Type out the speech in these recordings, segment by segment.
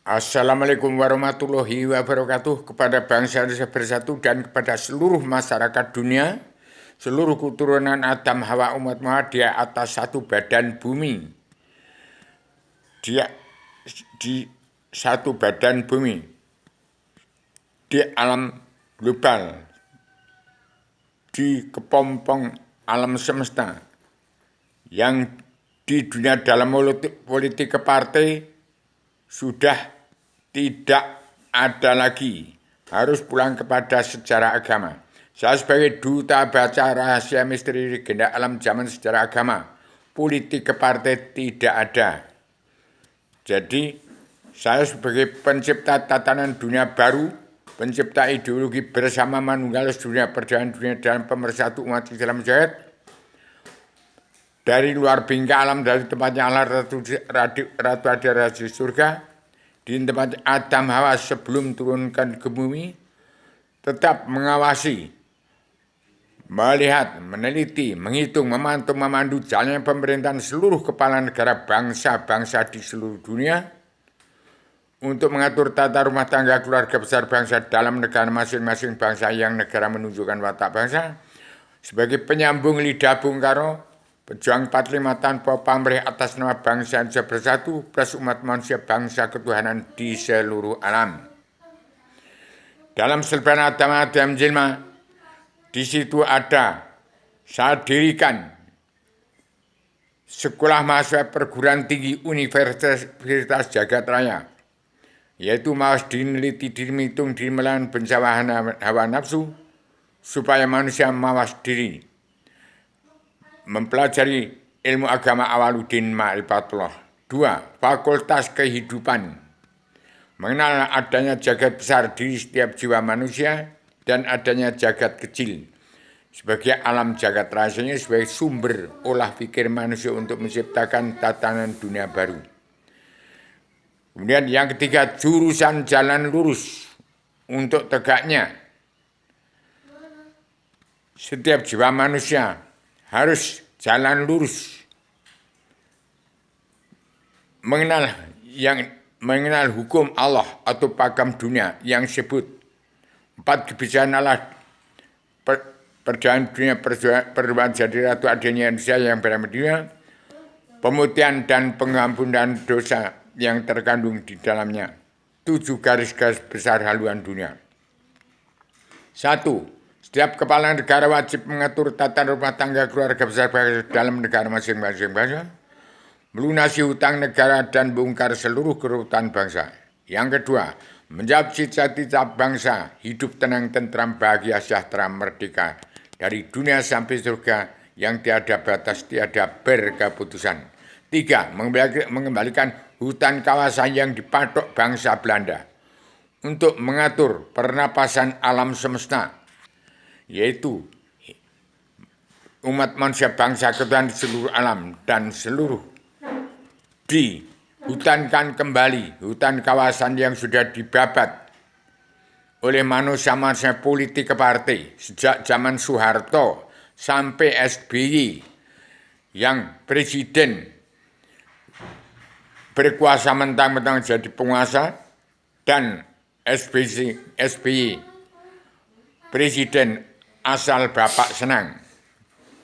Assalamualaikum warahmatullahi wabarakatuh kepada bangsa Indonesia bersatu dan kepada seluruh masyarakat dunia, seluruh keturunan Adam Hawa umat Muhammad di atas satu badan bumi, di satu badan bumi, di alam global, di kepompong alam semesta, yang di dunia dalam politik ke partai sudah tidak ada lagi, harus pulang kepada sejarah agama. Saya sebagai duta baca rahasia misteri legenda alam zaman sejarah agama, politik ke partai tidak ada. Jadi saya sebagai pencipta tatanan dunia baru, pencipta ideologi bersama manunggalis dunia perdamaian dunia dalam pemersatu umat Islam jahat, dari luar bingkai alam, dari tempatnya Allah Ratu Adira di surga, di tempat Adam Hawa sebelum turunkan ke bumi, tetap mengawasi, melihat, meneliti, menghitung, memantau, memandu jalannya pemerintahan seluruh kepala negara bangsa-bangsa di seluruh dunia, untuk mengatur tata rumah tangga keluarga besar bangsa dalam negara masing-masing bangsa yang negara menunjukkan watak bangsa, sebagai penyambung lidah Bung Karno, pejuang 45 tanpa pamrih atas nama bangsa Indonesia bersatu plus umat manusia bangsa ketuhanan di seluruh alam. Dalam selebaran Adam Jilma, di situ ada saya dirikan sekolah mahasiswa perguruan tinggi Universitas Jagat Raya, yaitu mawas dineliti, dihitung, dimelawan bencawan hawa nafsu, supaya manusia mawas diri, mempelajari ilmu agama Awaluddin Ma'rifatullah. 2. Fakultas kehidupan, mengenal adanya jagat besar diri setiap jiwa manusia dan adanya jagat kecil sebagai alam jagat rasanya, sebagai sumber olah pikir manusia untuk menciptakan tatanan dunia baru. Kemudian yang ketiga, jurusan jalan lurus untuk tegaknya setiap jiwa manusia harus jalan lurus, mengenal hukum Allah atau pakam dunia yang sebut 4 kebijaksanaan Allah, perjalanan dunia, perubahan jadi ratu adanya Indonesia yang bernama, pemutihan dan pengampunan dosa yang terkandung di dalamnya. 7 garis-garis besar haluan dunia. 1. Setiap kepala negara wajib mengatur tata rumah tangga keluarga besar dalam negara masing-masing bangsa, melunasi hutang negara dan bongkar seluruh kerutan bangsa. Yang kedua, menjawab cita-cita bangsa, hidup tenang, tentram, bahagia, sejahtera, merdeka, dari dunia sampai surga yang tiada batas, tiada berkeputusan. 3. Mengembalikan hutan kawasan yang dipatok bangsa Belanda untuk mengatur pernapasan alam semesta, yaitu umat manusia bangsa ketuhanan di seluruh alam dan seluruh dihutankan kembali hutan kawasan yang sudah dibabat oleh manusia-manusia politik ke partai sejak zaman Soeharto sampai SBY, yang presiden berkuasa mentang-mentang jadi penguasa, dan SBY presiden asal bapak senang,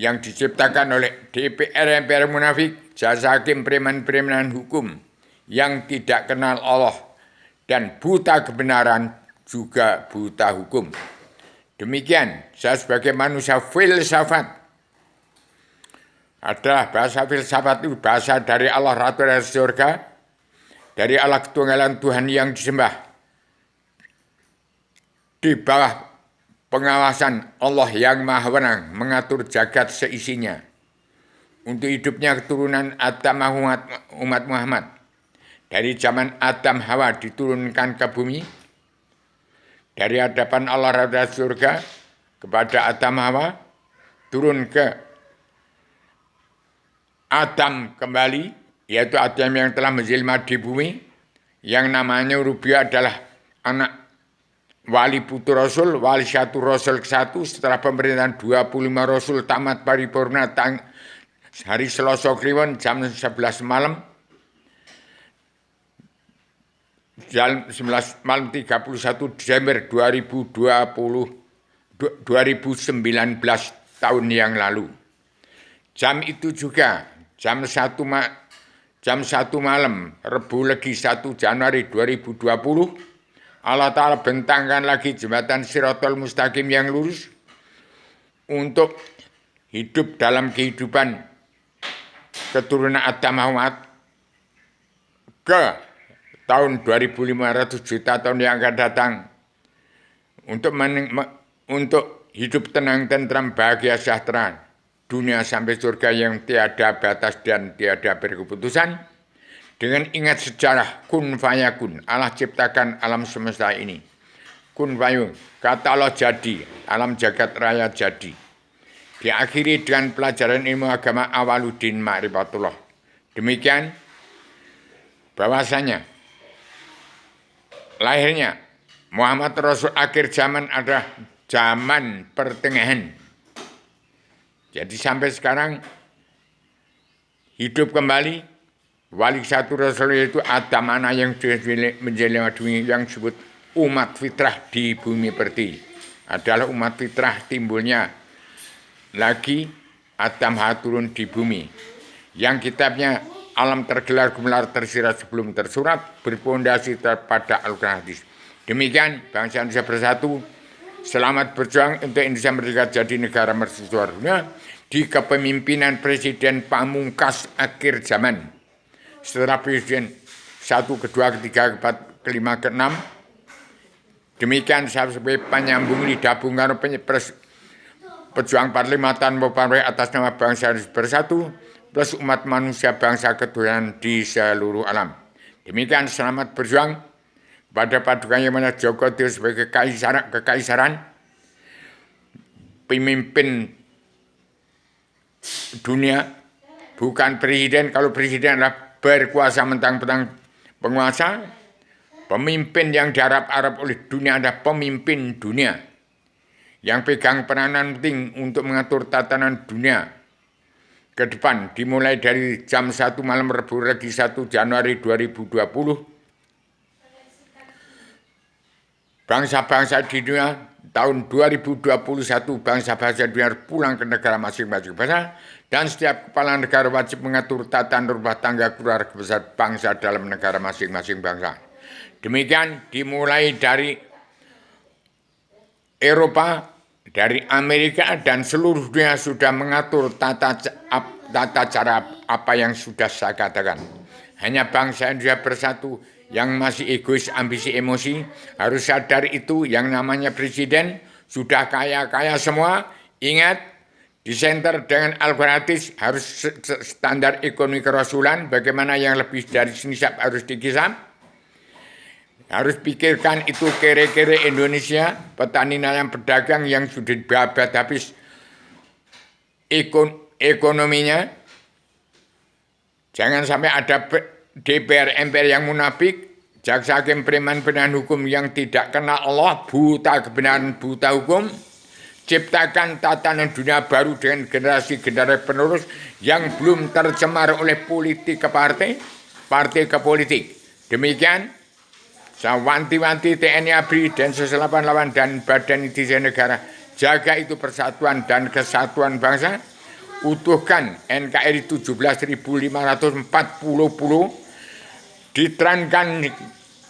yang diciptakan oleh DPR MPR munafik, jasa hakim, preman-premanan hukum yang tidak kenal Allah dan buta kebenaran juga buta hukum. Demikian, saya sebagai manusia filsafat, adalah bahasa filsafat itu bahasa dari Allah Ratu dari surga, dari Allah ketunggalan Tuhan yang disembah, di bawah pengawasan Allah yang Maha Wenang, mengatur jagat seisinya. Untuk hidupnya keturunan Adam umat Muhammad, dari zaman Adam Hawa diturunkan ke bumi, dari hadapan Allah Raja surga kepada Adam Hawa, turun ke Adam kembali, yaitu Adam yang telah menjelma di bumi, yang namanya Rubiah adalah anak wali putu Rasul, wali satu Rasul ke-1 setelah pemerintahan 25 Rasul tamat paripurna hari Selasa Kliwon jam 11 malam. malam 31 Desember 2019 tahun yang lalu. Jam itu juga jam 1 malam Rebu Legi 1 Januari 2020 Allah Ta'ala bentangkan lagi jembatan Siratal Mustaqim yang lurus untuk hidup dalam kehidupan keturunan Adam Muhammad ke tahun 2500 juta tahun yang akan datang untuk hidup tenang, tentram, bahagia, sejahtera, dunia sampai surga yang tiada batas dan tiada berkeputusan. Dengan ingat sejarah kun fayakun, Allah ciptakan alam semesta ini. Kun fayakun, kata Allah jadi, alam jagat raya jadi. Diakhiri dengan pelajaran ilmu agama Awaluddin Ma'rifatullah. Demikian bahwasanya lahirnya Muhammad Rasul akhir zaman adalah zaman pertengahan. Jadi sampai sekarang hidup kembali wali satu Rasul yaitu Adam anak yang menjelma dunia yang disebut umat fitrah di bumi pertiwi. Adalah umat fitrah timbulnya lagi Adam turun di bumi. Yang kitabnya alam tergelar gemelar tersirat sebelum tersurat berpondasi pada Al-Quran hadis. Demikian bangsa Indonesia bersatu. Selamat berjuang untuk Indonesia merdeka jadi negara mercusuar dunia di kepemimpinan Presiden Pamungkas akhir zaman. Setelah Presiden 1, kedua, ketiga, keempat, kelima, keenam. Demikian saya sebagai penyambung lidah bungkar pejuang Parlimatan Mopanwe atas nama bangsa Indonesia bersatu plus umat manusia bangsa keturunan di seluruh alam. Demikian selamat berjuang pada paduka yang mana Joko Tio sebagai kekaisaran pemimpin dunia, bukan presiden. Kalau presiden adalah berkuasa mentang-mentang penguasa, pemimpin yang diharap-harap oleh dunia adalah pemimpin dunia yang pegang peranan penting untuk mengatur tatanan dunia ke depan dimulai dari jam 1 malam Rebu Legi 1 Januari 2020. Bangsa-bangsa di dunia tahun 2021 bangsa-bangsa dunia pulang ke negara masing-masing bangsa dan setiap kepala negara wajib mengatur tatanan rumah tangga keluarga besar bangsa dalam negara masing-masing bangsa. Demikian dimulai dari Eropa, dari Amerika dan seluruh dunia sudah mengatur tata cara apa yang sudah saya katakan. Hanya bangsa Indonesia bersatu yang masih egois, ambisi, emosi harus sadar itu. Yang namanya presiden sudah kaya-kaya semua. Ingat, di center dengan Al-Quran harus standar ekonomi kerasulan. Bagaimana yang lebih dari senisab harus dikisah. Harus pikirkan itu kere-kere Indonesia, petani nelayan pedagang yang sudah babat habis ekonominya. Jangan sampai ada DPR MPR yang munafik, jaksa hakim preman penegak hukum yang tidak kenal Allah, buta kebenaran, buta hukum. Ciptakan tatanan dunia baru dengan generasi-generasi penerus yang belum tercemar oleh politik ke partai ke politik. Demikian saya wanti-wanti TNI ABRI dan 188 dan Badan Intelijen Negara, jaga itu persatuan dan kesatuan bangsa. Utuhkan NKRI 17.540 diterankan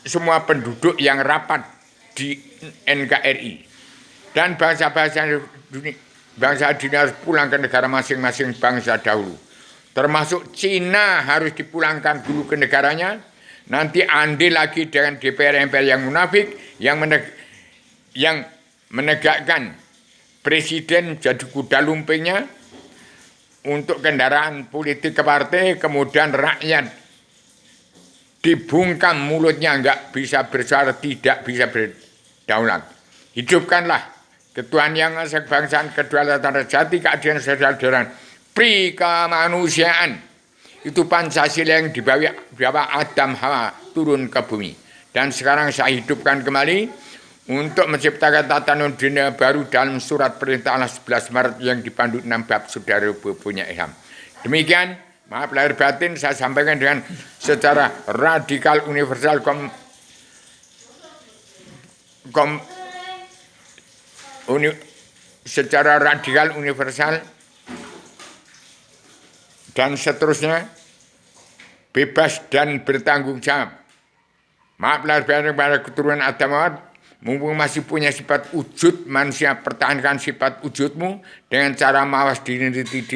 semua penduduk yang rapat di NKRI. Dan bangsa-bangsa dunia harus pulang ke negara masing-masing bangsa dahulu. Termasuk Cina harus dipulangkan dulu ke negaranya. Nanti andil lagi dengan DPR-MPR yang munafik, yang menegakkan presiden jadi kuda lumpingnya untuk kendaraan politik ke partai, kemudian rakyat dibungkam mulutnya, enggak bisa bersuara, tidak bisa berdaulat. Hidupkanlah ketuhanan yang sebangsaan, kedaulatan sejati, keadilan sosial dan kemanusiaan. Itu Pancasila yang dibawa Adam Hawa turun ke bumi. Dan sekarang saya hidupkan kembali untuk menciptakan tatanan dunia baru dalam surat perintah Allah 11 Maret yang dipandu 6 bab saudara punya ilham. Demikian, maaf lahir batin saya sampaikan dengan secara radikal universal secara radikal universal dan seterusnya, bebas dan bertanggung jawab. Maaf lahir batin kepada keturunan Adam Hawwa, mumpung masih punya sifat wujud manusia, pertahankan sifat wujudmu dengan cara mawas diri,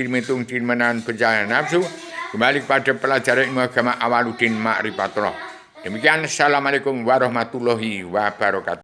menghitung diri, menahan bencana nafsu, kembali kepada pelajaran ilmu agama Awaluddin Ma'rifatullah. Demikian, Assalamualaikum warahmatullahi wabarakatuh.